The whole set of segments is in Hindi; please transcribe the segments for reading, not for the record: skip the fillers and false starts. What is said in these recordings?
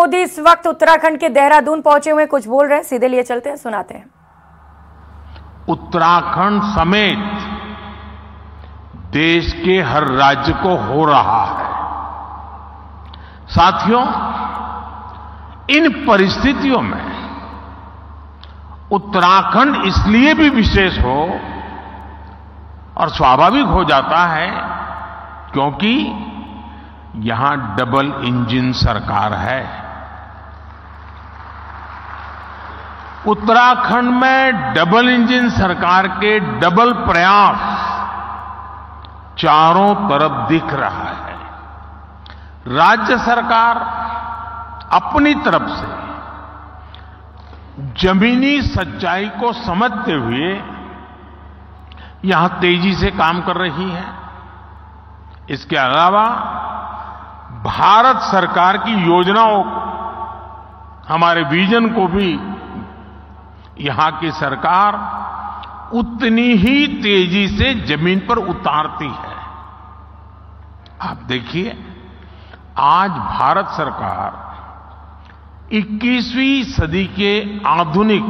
मोदी इस वक्त उत्तराखंड के देहरादून पहुंचे हुए, कुछ बोल रहे हैं, सीधे लिए चलते हैं, सुनाते हैं। उत्तराखंड समेत देश के हर राज्य को हो रहा है। साथियों, इन परिस्थितियों में उत्तराखंड इसलिए भी विशेष हो और स्वाभाविक हो जाता है क्योंकि यहां डबल इंजन सरकार है। उत्तराखंड में डबल इंजन सरकार के डबल प्रयास चारों तरफ दिख रहा है। राज्य सरकार अपनी तरफ से जमीनी सच्चाई को समझते हुए यहां तेजी से काम कर रही है। इसके अलावा भारत सरकार की योजनाओं को, हमारे विजन को भी यहां की सरकार उतनी ही तेजी से जमीन पर उतारती है। आप देखिए, आज भारत सरकार 21वीं सदी के आधुनिक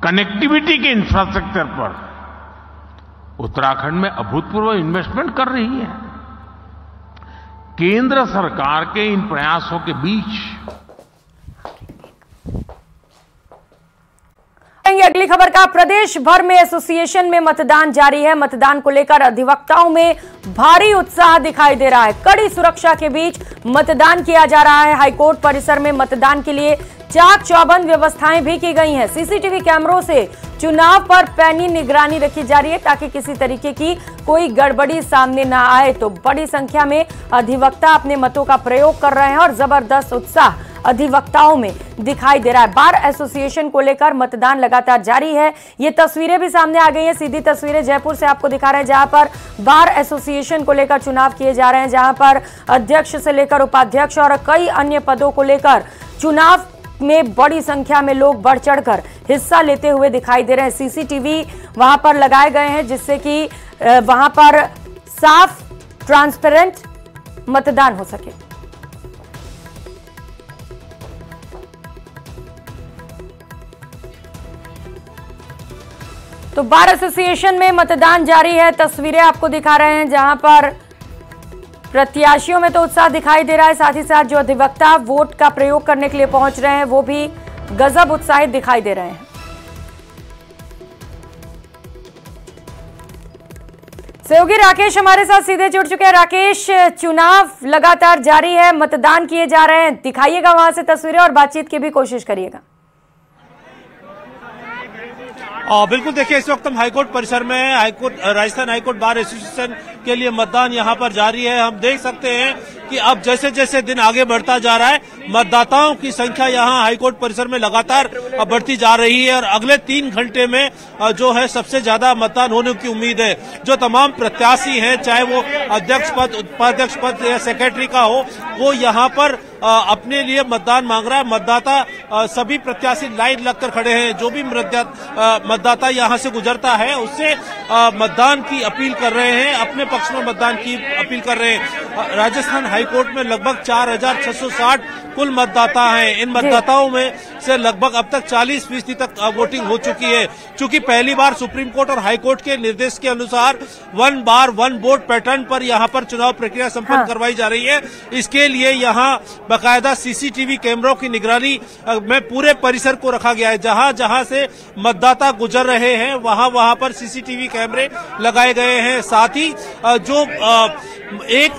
कनेक्टिविटी के इंफ्रास्ट्रक्चर पर उत्तराखंड में अभूतपूर्व इन्वेस्टमेंट कर रही है। केंद्र सरकार के इन प्रयासों के बीच अगली खबर का, प्रदेश भर में एसोसिएशन में मतदान जारी है। मतदान को लेकर अधिवक्ताओं में भारी उत्साह दिखाई दे रहा है। कड़ी सुरक्षा के बीच मतदान किया जा रहा है। हाईकोर्ट परिसर में मतदान के लिए चाक चौबंद व्यवस्थाएं भी की गई हैं। सीसीटीवी कैमरों से चुनाव पर पैनी निगरानी रखी जा रही है ताकि किसी तरीके की कोई गड़बड़ी सामने ना आए। तो बड़ी संख्या में अधिवक्ता अपने मतों का प्रयोग कर रहे हैं और जबरदस्त उत्साह अधिवक्ताओं में दिखाई दे रहा है। बार एसोसिएशन को लेकर मतदान लगातार जारी है। ये तस्वीरें भी सामने आ गई हैं। सीधी तस्वीरें जयपुर से आपको दिखा रहे हैं, जहां पर बार एसोसिएशन को लेकर चुनाव किए जा रहे हैं, जहां पर अध्यक्ष से लेकर उपाध्यक्ष और कई अन्य पदों को लेकर चुनाव में बड़ी संख्या में लोग बढ़ चढ़कर हिस्सा लेते हुए दिखाई दे रहे हैं। सीसीटीवी वहां पर लगाए गए हैं जिससे कि वहां पर साफ ट्रांसपेरेंट मतदान हो सके। तो बार एसोसिएशन में मतदान जारी है। तस्वीरें आपको दिखा रहे हैं जहां पर प्रत्याशियों में तो उत्साह दिखाई दे रहा है, साथ ही साथ जो अधिवक्ता वोट का प्रयोग करने के लिए पहुंच रहे हैं वो भी गजब उत्साहित दिखाई दे रहे हैं। सहयोगी राकेश हमारे साथ सीधे जुड़ चुके हैं। राकेश, चुनाव लगातार जारी है, मतदान किए जा रहे हैं, दिखाइएगा वहां से तस्वीरें और बातचीत की भी कोशिश करिएगा। बिल्कुल, देखिए इस वक्त हम हाईकोर्ट परिसर में राजस्थान हाईकोर्ट बार एसोसिएशन के लिए मतदान यहां पर जारी है। हम देख सकते हैं कि अब जैसे जैसे दिन आगे बढ़ता जा रहा है, मतदाताओं की संख्या यहां हाईकोर्ट परिसर में लगातार बढ़ती जा रही है और अगले 3 घंटे में जो है सबसे ज्यादा मतदान होने की उम्मीद है। जो तमाम प्रत्याशी हैं, चाहे वो अध्यक्ष पद, उपाध्यक्ष पद या सेक्रेटरी का हो, वो यहाँ पर अपने लिए मतदान मांग रहा है। मतदाता सभी प्रत्याशी लाइन लगकर खड़े हैं। जो भी मतदाता यहाँ से गुजरता है उससे मतदान की अपील कर रहे हैं, अपने पक्ष में मतदान की अपील कर रहे हैं। राजस्थान हाईकोर्ट में लगभग 4660 कुल मतदाता हैं। इन मतदाताओं में से लगभग अब तक 40% तक वोटिंग हो चुकी है। चूंकि पहली बार सुप्रीम कोर्ट और हाई कोर्ट के निर्देश के अनुसार 1 बार 1 वोट पैटर्न पर यहां पर चुनाव प्रक्रिया संपन्न करवाई जा रही है। इसके लिए यहां बाकायदा सीसीटीवी कैमरों की निगरानी में पूरे परिसर को रखा गया है। जहां जहां से मतदाता गुजर रहे हैं वहां पर सीसीटीवी कैमरे लगाए गए हैं। साथ ही जो एक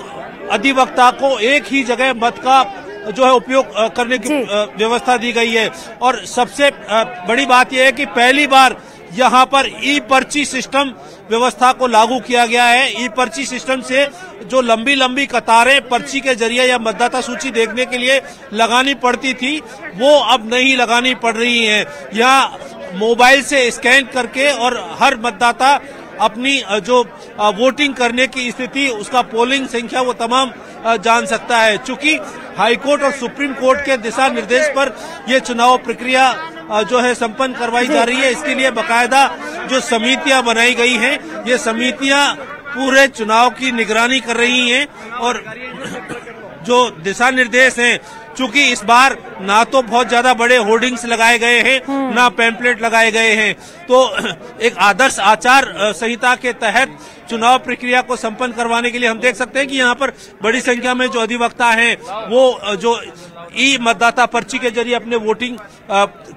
अधिवक्ता को एक ही जगह मत का जो है उपयोग करने की व्यवस्था दी गई है। और सबसे बड़ी बात यह है कि पहली बार यहाँ पर ई पर्ची सिस्टम व्यवस्था को लागू किया गया है। ई पर्ची सिस्टम से जो लंबी लंबी कतारें पर्ची के जरिए या मतदाता सूची देखने के लिए लगानी पड़ती थी, वो अब नहीं लगानी पड़ रही है। यहाँ मोबाइल से स्कैन करके और हर मतदाता अपनी जो वोटिंग करने की स्थिति, उसका पोलिंग संख्या, वो तमाम जान सकता है। चूंकि हाईकोर्ट और सुप्रीम कोर्ट के दिशा निर्देश पर यह चुनाव प्रक्रिया जो है संपन्न करवाई जा रही है। इसके लिए बाकायदा जो समितियां बनाई गई हैं, ये समितियां पूरे चुनाव की निगरानी कर रही हैं और जो दिशा निर्देश हैं चूंकि इस बार ना तो बहुत ज्यादा बड़े होर्डिंग्स लगाए गए हैं, ना पैम्पलेट लगाए गए हैं, तो एक आदर्श आचार संहिता के तहत चुनाव प्रक्रिया को संपन्न करवाने के लिए हम देख सकते हैं कि यहाँ पर बड़ी संख्या में जो अधिवक्ता हैं वो जो ई मतदाता पर्ची के जरिए अपने वोटिंग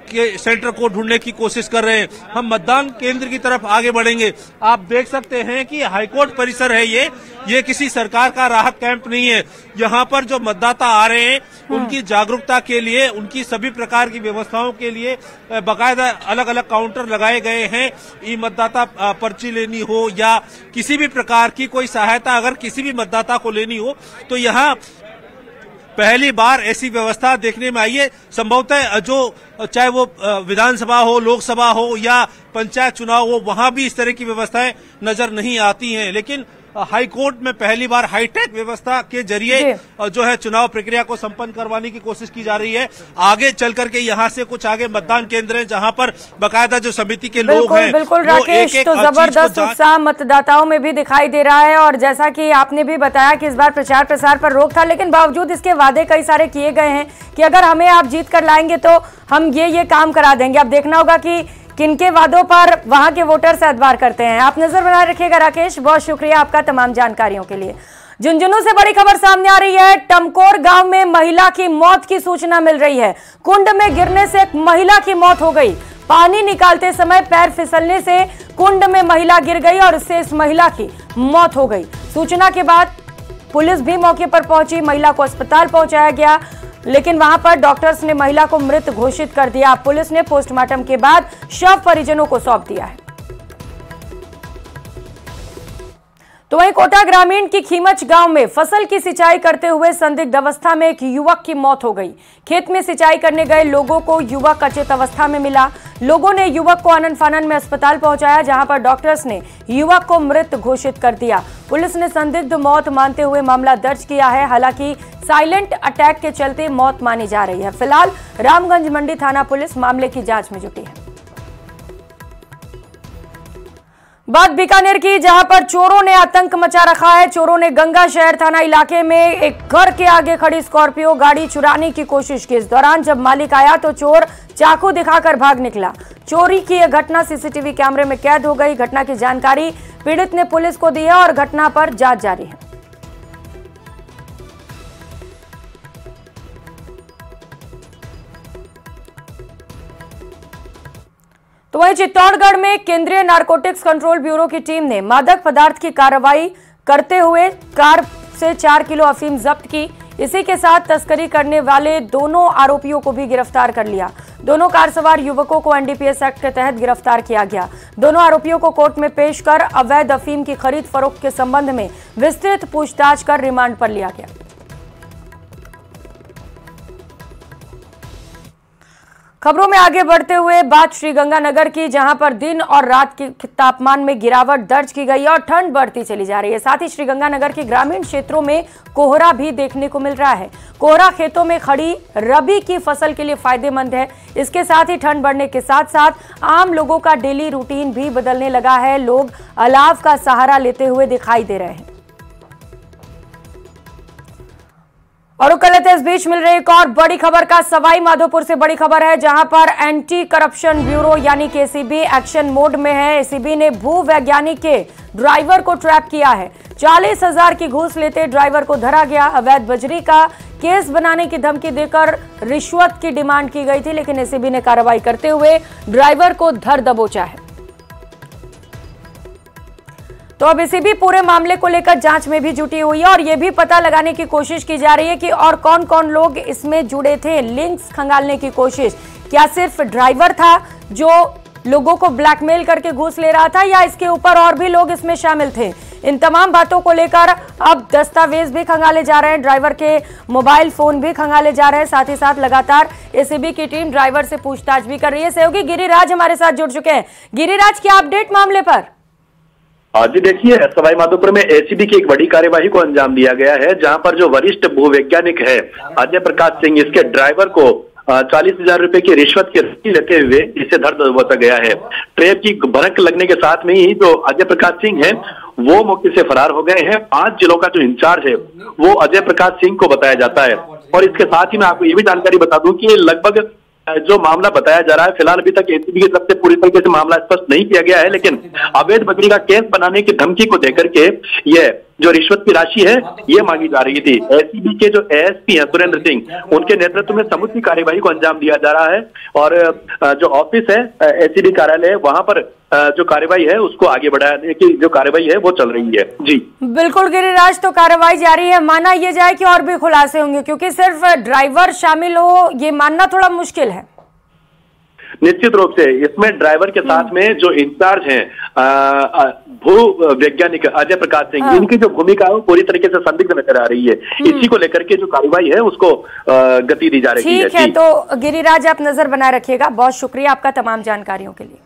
के सेंटर को ढूंढने की कोशिश कर रहे हैं। हम मतदान केंद्र की तरफ आगे बढ़ेंगे। आप देख सकते हैं कि हाईकोर्ट परिसर है ये किसी सरकार का राहत कैंप नहीं है। यहाँ पर जो मतदाता आ रहे हैं उनकी जागरूकता के लिए, उनकी सभी प्रकार की व्यवस्थाओं के लिए बाकायदा अलग अलग काउंटर लगाए गए हैं। ई मतदाता पर्ची लेनी हो या किसी भी प्रकार की कोई सहायता अगर किसी भी मतदाता को लेनी हो तो यहाँ पहली बार ऐसी व्यवस्था देखने में आई है। संभवतः जो चाहे वो विधानसभा हो, लोकसभा हो या पंचायत चुनाव हो, वहां भी इस तरह की व्यवस्थाएं नजर नहीं आती हैं, लेकिन हाई कोर्ट में पहली बार हाईटेक व्यवस्था के जरिए जो है चुनाव प्रक्रिया को संपन्न करवाने की कोशिश की जा रही है। आगे चल करके यहाँ से कुछ आगे मतदान केंद्र हैं जहाँ पर बाकायदा जो समिति के लोग हैं। बिल्कुल राकेश, तो जबरदस्त उत्साह मतदाताओं में भी दिखाई दे रहा है और जैसा कि आपने भी बताया कि इस बार प्रचार प्रसार पर रोक था, लेकिन बावजूद इसके वादे कई सारे किए गए हैं कि अगर हमें आप जीत कर लाएंगे तो हम ये काम करा देंगे। अब देखना होगा कि किनके वादों पर वहां के वोटर्स एतबार करते हैं। आप नजर बनाए रखिएगा। राकेश, बहुत शुक्रिया आपका तमाम जानकारियों के लिए। झुंझुनू से बड़ी खबर सामने आ रही है। टमकोर गांव में महिला की मौत की सूचना मिल रही है। कुंड में गिरने से एक महिला की मौत हो गई। पानी निकालते समय पैर फिसलने से कुंड में महिला गिर गई और इससे इस महिला की मौत हो गई। सूचना के बाद पुलिस भी मौके पर पहुंची, महिला को अस्पताल पहुंचाया गया, लेकिन वहां पर डॉक्टर्स ने महिला को मृत घोषित कर दिया। पुलिस ने पोस्टमार्टम के बाद शव परिजनों को सौंप दिया है। तो वहीं कोटा ग्रामीण की खीमच गांव में फसल की सिंचाई करते हुए संदिग्ध अवस्था में एक युवक की मौत हो गई। खेत में सिंचाई करने गए लोगों को युवक अचेत अवस्था में मिला। लोगों ने युवक को आनन फानन में अस्पताल पहुंचाया, जहां पर डॉक्टर्स ने युवक को मृत घोषित कर दिया। पुलिस ने संदिग्ध मौत मानते हुए मामला दर्ज किया है। हालांकि साइलेंट अटैक के चलते मौत मानी जा रही है। फिलहाल रामगंज मंडी थाना पुलिस मामले की जांच में जुटी है। बात बीकानेर की, जहां पर चोरों ने आतंक मचा रखा है। चोरों ने गंगा शहर थाना इलाके में एक घर के आगे खड़ी स्कॉर्पियो गाड़ी चुराने की कोशिश की। इस दौरान जब मालिक आया तो चोर चाकू दिखाकर भाग निकला। चोरी की यह घटना सीसीटीवी कैमरे में कैद हो गई। घटना की जानकारी पीड़ित ने पुलिस को दी है और घटना पर जांच जारी है। तो वहीं चित्तौड़गढ़ में केंद्रीय नारकोटिक्स कंट्रोल ब्यूरो की टीम ने मादक पदार्थ की कार्रवाई करते हुए कार से 4 किलो अफीम जब्त की। इसी के साथ तस्करी करने वाले दोनों आरोपियों को भी गिरफ्तार कर लिया। दोनों कार सवार युवकों को एनडीपीएस एक्ट के तहत गिरफ्तार किया गया। दोनों आरोपियों को कोर्ट में पेश कर अवैध अफीम की खरीद फरोख्त के संबंध में विस्तृत पूछताछ कर रिमांड पर लिया गया। खबरों में आगे बढ़ते हुए बात श्रीगंगानगर की, जहां पर दिन और रात के तापमान में गिरावट दर्ज की गई और ठंड बढ़ती चली जा रही है। साथ ही श्रीगंगानगर के ग्रामीण क्षेत्रों में कोहरा भी देखने को मिल रहा है। कोहरा खेतों में खड़ी रबी की फसल के लिए फायदेमंद है। इसके साथ ही ठंड बढ़ने के साथ साथ आम लोगों का डेली रूटीन भी बदलने लगा है। लोग अलाव का सहारा लेते हुए दिखाई दे रहे हैं। और कल इस बीच मिल रही एक और बड़ी खबर का, सवाई माधोपुर से बड़ी खबर है, जहां पर एंटी करप्शन ब्यूरो यानी कि एसीबी एक्शन मोड में है। एसीबी ने भू वैज्ञानिक के ड्राइवर को ट्रैप किया है। 40,000 की घूस लेते ड्राइवर को धरा गया। अवैध बजरी का केस बनाने की धमकी देकर रिश्वत की डिमांड की गई थी, लेकिन एसीबी ने कार्रवाई करते हुए ड्राइवर को धर दबोचा है। तो अब एसीबी पूरे मामले को लेकर जांच में भी जुटी हुई है और यह भी पता लगाने की कोशिश की जा रही है कि और कौन कौन लोग इसमें जुड़े थे। लिंक्स खंगालने की कोशिश, क्या सिर्फ ड्राइवर था जो लोगों को ब्लैकमेल करके घूस ले रहा था या इसके ऊपर और भी लोग इसमें शामिल थे। इन तमाम बातों को लेकर अब दस्तावेज भी खंगाले जा रहे हैं, ड्राइवर के मोबाइल फोन भी खंगाले जा रहे हैं। साथ ही साथ लगातार एसीबी की टीम ड्राइवर से पूछताछ भी कर रही है। सहयोगी गिरिराज हमारे साथ जुड़ चुके हैं। गिरिराज, क्या अपडेट मामले पर? जी देखिए, सवाई माधोपुर में एसीबी की एक बड़ी कार्यवाही को अंजाम दिया गया है, जहां पर जो वरिष्ठ भूवैज्ञानिक है अजय प्रकाश सिंह, इसके ड्राइवर को 40,000 रुपए की रिश्वत की रसीद लेते हुए इसे धर दबोचा गया है। ट्रैप की भनक लगने के साथ में ही जो अजय प्रकाश सिंह है वो मौके से फरार हो गए हैं। 5 जिलों का जो इंचार्ज है वो अजय प्रकाश सिंह को बताया जाता है। और इसके साथ ही मैं आपको ये भी जानकारी बता दूं कि लगभग जो मामला बताया जा रहा है, फिलहाल अभी तक एसीबी की तरफ से पूरी तरीके से मामला स्पष्ट नहीं किया गया है, लेकिन अवैध बकरी का केस बनाने की धमकी को देकर के ये जो रिश्वत की राशि है ये मांगी जा रही थी। एसीबी के जो एएसपी हैं सुरेंद्र सिंह, उनके नेतृत्व में समुचित कार्यवाही को अंजाम दिया जा रहा है और जो ऑफिस है एसीबी कार्यालय वहां पर जो कार्रवाई है उसको आगे बढ़ाने की जो कार्रवाई है वो चल रही है। जी बिल्कुल गिरिराज, तो कार्रवाई जारी है। माना ये जाए कि और भी खुलासे होंगे, क्योंकि सिर्फ ड्राइवर शामिल हो ये मानना थोड़ा मुश्किल है। निश्चित रूप से इसमें ड्राइवर के साथ में जो इंचार्ज हैं भू वैज्ञानिक अजय प्रकाश सिंह, इनकी जो भूमिका है वो पूरी तरीके से संदिग्ध नजर आ रही है। इसी को लेकर के जो कार्रवाई है उसको गति दी जा रही है। ठीक है, तो गिरिराज आप नजर बनाए रखिएगा। बहुत शुक्रिया आपका तमाम जानकारियों के लिए।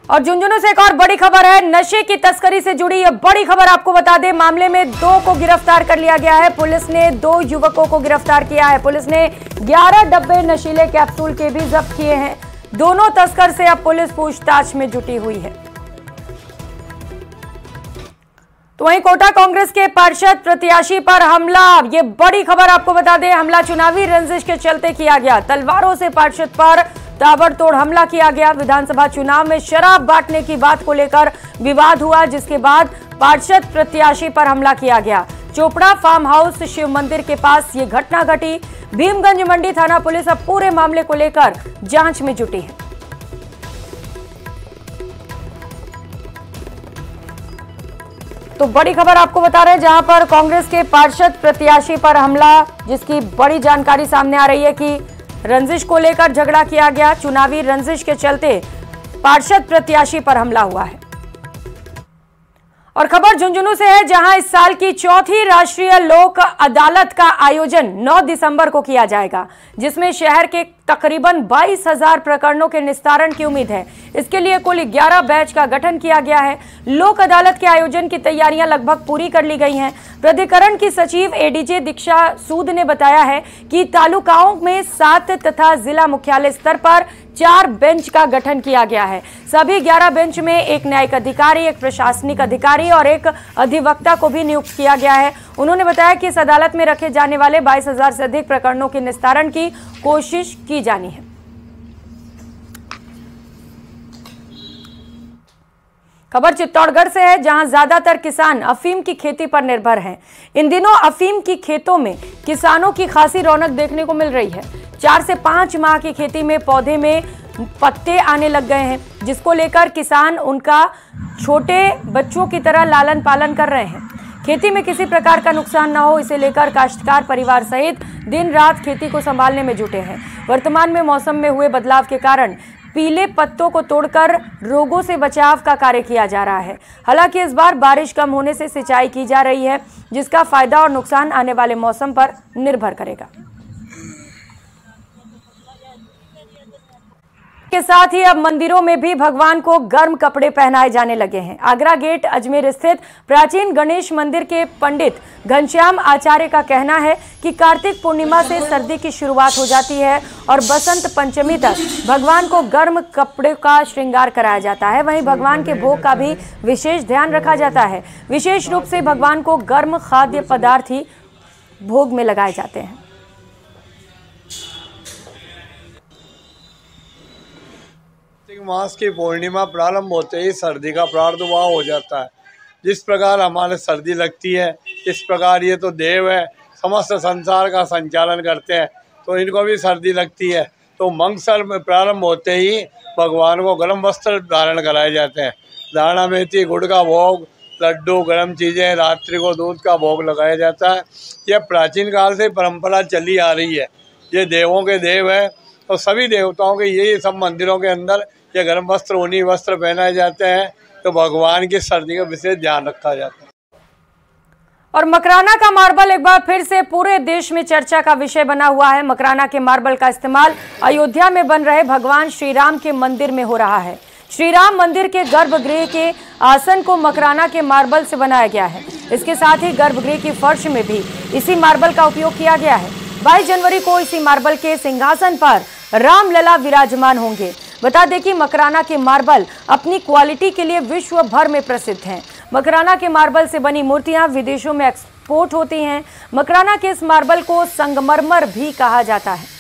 और झुंझुनू से एक और बड़ी खबर है, नशे की तस्करी से जुड़ी यह बड़ी खबर आपको बता दें। मामले में 2 को गिरफ्तार कर लिया गया है। पुलिस ने 2 युवकों को गिरफ्तार किया है। पुलिस ने 11 डब्बे नशीले कैप्सूल के भी जब्त किए हैं। दोनों तस्कर से अब पुलिस पूछताछ में जुटी हुई है। तो वहीं कोटा कांग्रेस के पार्षद प्रत्याशी पर हमला, ये बड़ी खबर आपको बता दें। हमला चुनावी रंजिश के चलते किया गया। तलवारों से पार्षद पर ताबड़तोड़ हमला किया गया। विधानसभा चुनाव में शराब बांटने की बात को लेकर विवाद हुआ, जिसके बाद पार्षद प्रत्याशी पर हमला किया गया। चोपड़ा फार्म हाउस शिव मंदिर के पास ये घटना घटी। भीमगंज मंडी थाना पुलिस अब पूरे मामले को लेकर जांच में जुटी है। तो बड़ी खबर आपको बता रहे हैं, जहां पर कांग्रेस के पार्षद प्रत्याशी पर हमला, जिसकी बड़ी जानकारी सामने आ रही है कि रंजिश को लेकर झगड़ा किया गया। चुनावी रंजिश के चलते पार्षद प्रत्याशी पर हमला हुआ है। और खबर झुंझुनू से है, जहां इस साल की 4थी राष्ट्रीय लोक अदालत का आयोजन 9 दिसंबर को किया जाएगा, जिसमें शहर के तकरीबन 22,000 प्रकरणों के निस्तारण की उम्मीद है। इसके लिए कुल 11 बैच का गठन किया गया है। लोक अदालत के आयोजन की तैयारियां लगभग पूरी कर ली गई हैं। प्राधिकरण की सचिव एडीजे दीक्षा सूद ने बताया है कि तालुकाओं में 7 तथा जिला मुख्यालय स्तर पर 4 बेंच का गठन किया गया है। सभी 11 बेंच में एक न्यायिक अधिकारी, एक प्रशासनिक अधिकारी और एक अधिवक्ता को भी नियुक्त किया गया है। उन्होंने बताया कि इस अदालत में रखे जाने वाले 22,000 से अधिक प्रकरणों के निस्तारण की कोशिश की जानी है। खबर चित्तौड़गढ़ से है, जहां ज्यादातर किसान अफीम की खेती पर निर्भर हैं। इन दिनों अफीम की खेतों में किसानों की खासी रौनक देखने को मिल रही है। 4 से 5 माह की खेती में पौधे में पत्ते आने लग गए हैं, जिसको लेकर किसान उनका छोटे बच्चों की तरह लालन पालन कर रहे हैं। खेती में किसी प्रकार का नुकसान न हो, इसे लेकर काश्तकार परिवार सहित दिन रात खेती को संभालने में जुटे हैं। वर्तमान में मौसम में हुए बदलाव के कारण पीले पत्तों को तोड़कर रोगों से बचाव का कार्य किया जा रहा है। हालांकि इस बार बारिश कम होने से सिंचाई की जा रही है, जिसका फायदा और नुकसान आने वाले मौसम पर निर्भर करेगा। के साथ ही अब मंदिरों में भी भगवान को गर्म कपड़े पहनाए जाने लगे हैं। आगरा गेट अजमेर स्थित प्राचीन गणेश मंदिर के पंडित घनश्याम आचार्य का कहना है कि कार्तिक पूर्णिमा से सर्दी की शुरुआत हो जाती है और बसंत पंचमी तक भगवान को गर्म कपड़े का श्रृंगार कराया जाता है। वहीं भगवान के भोग का भी विशेष ध्यान रखा जाता है। विशेष रूप से भगवान को गर्म खाद्य पदार्थ ही भोग में लगाए जाते हैं। मास की पूर्णिमा प्रारंभ होते ही सर्दी का प्रादुर्भाव हो जाता है। जिस प्रकार हमारे सर्दी लगती है, इस प्रकार ये तो देव है, समस्त संसार का संचालन करते हैं, तो इनको भी सर्दी लगती है। तो मंगसर में प्रारंभ होते ही भगवान को गर्म वस्त्र धारण कराए जाते हैं। दाना मेथी गुड़ का भोग, लड्डू, गर्म चीज़ें, रात्रि को दूध का भोग लगाया जाता है। यह प्राचीन काल से परंपरा चली आ रही है। ये देवों के देव है, तो सभी देवताओं के यही सब मंदिरों के अंदर ये गर्म वस्त्र, ऊनी वस्त्र पहनाए जाते हैं। तो भगवान की सर्दी का विशेष ध्यान रखा जाता है। और मकराना का मार्बल एक बार फिर से पूरे देश में चर्चा का विषय बना हुआ है। मकराना के मार्बल का इस्तेमाल अयोध्या में बन रहे भगवान श्री राम के मंदिर में हो रहा है। श्री राम मंदिर के गर्भगृह के आसन को मकराना के मार्बल से बनाया गया है। इसके साथ ही गर्भगृह की फर्श में भी इसी मार्बल का उपयोग किया गया है। 22 जनवरी को इसी मार्बल के सिंहासन पर रामलला विराजमान होंगे। बता दें कि मकराना के मार्बल अपनी क्वालिटी के लिए विश्व भर में प्रसिद्ध हैं। मकराना के मार्बल से बनी मूर्तियां विदेशों में एक्सपोर्ट होती हैं। मकराना के इस मार्बल को संगमरमर भी कहा जाता है।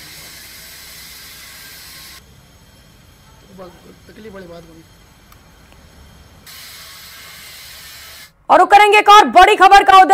और करेंगे एक और बड़ी खबर का